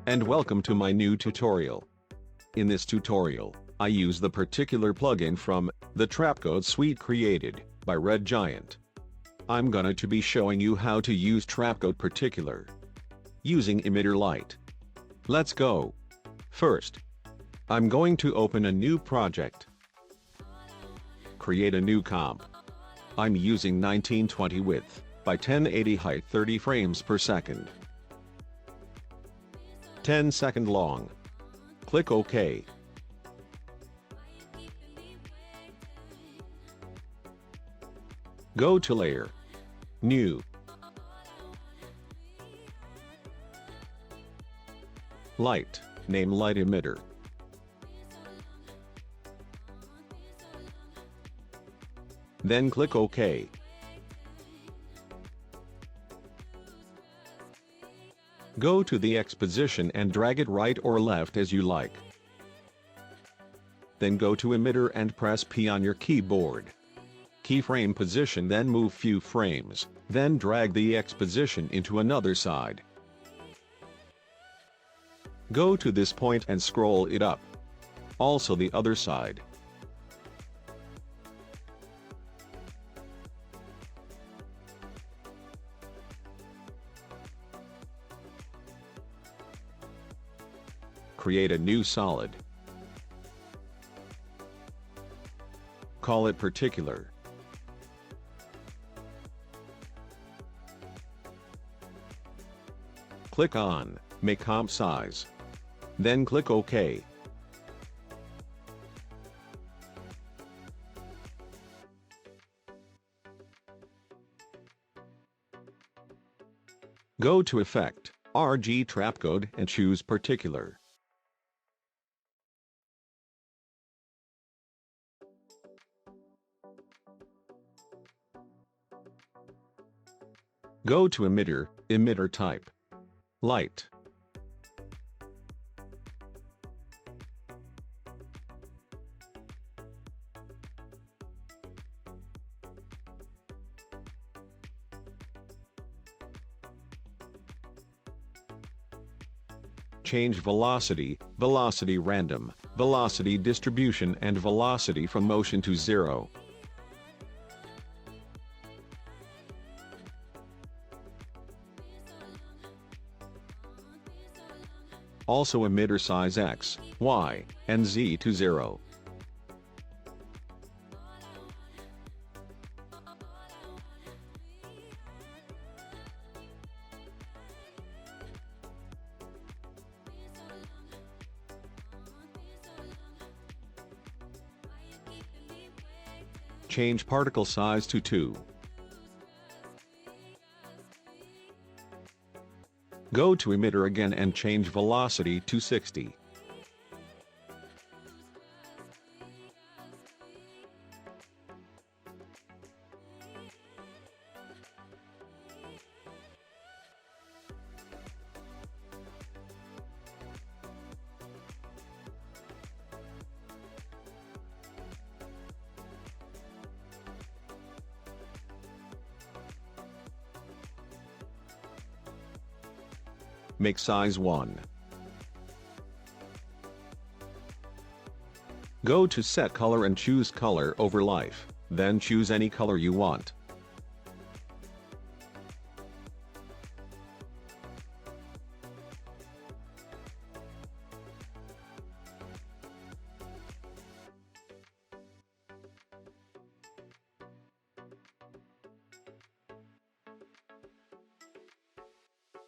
and welcome to my new tutorial. In this tutorial, I use the Particular plugin from the Trapcode suite created by Red Giant. I'm going to be showing you how to use Trapcode Particular using emitter light. Let's go. First, I'm going to open a new project. Create a new comp. I'm using 1920 width by 1080 height 30 frames per second. 10-second long. Click OK. Go to Layer, New, Light, name Light Emitter. Then click OK. Go to the X position and drag it right or left as you like. Then go to emitter and press P on your keyboard. Keyframe position, then move few frames, then drag the X position into another side. Go to this point and scroll it up. Also the other side. Create a new solid. Call it Particular. Click on Make Comp Size. Then click OK. Go to Effect, RG Trapcode and choose Particular. Go to Emitter, Emitter Type, Light. Change velocity, velocity random, velocity distribution and velocity from motion to 0. Also emitter size X, Y, and Z to 0. Change particle size to 2. Go to emitter again and change velocity to 60. Make size 1. Go to Set Color and choose Color over Life, then choose any color you want.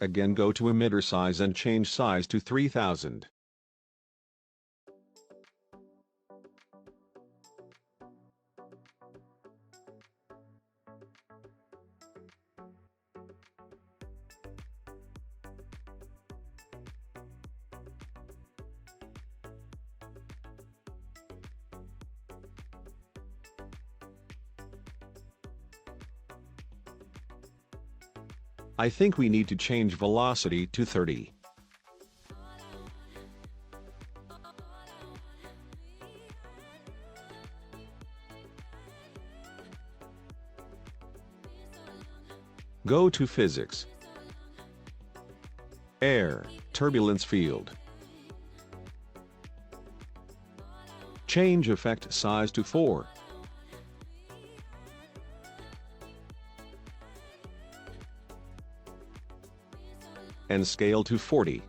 Again go to emitter size and change size to 3000. I think we need to change velocity to 30. Go to Physics, air, turbulence field. Change effect size to 4. And scale to 40.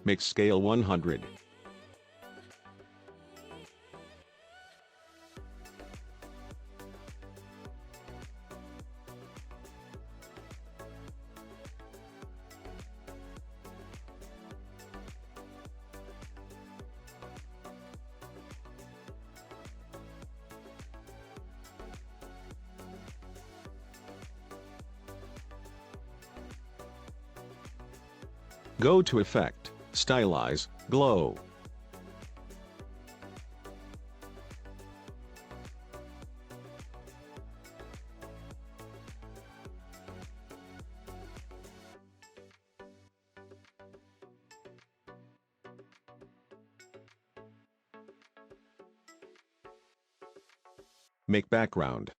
Mix scale 100. Go to Effect, Stylize, Glow. Make background.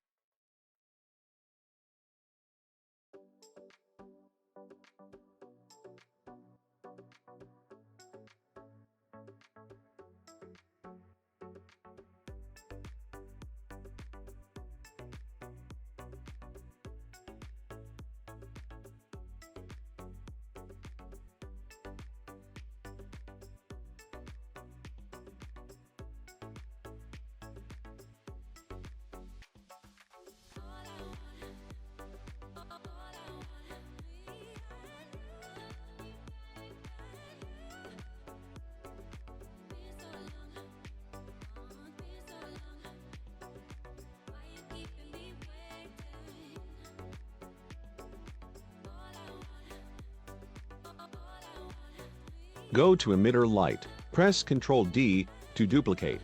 Go to Emitter Light, press Ctrl D to duplicate.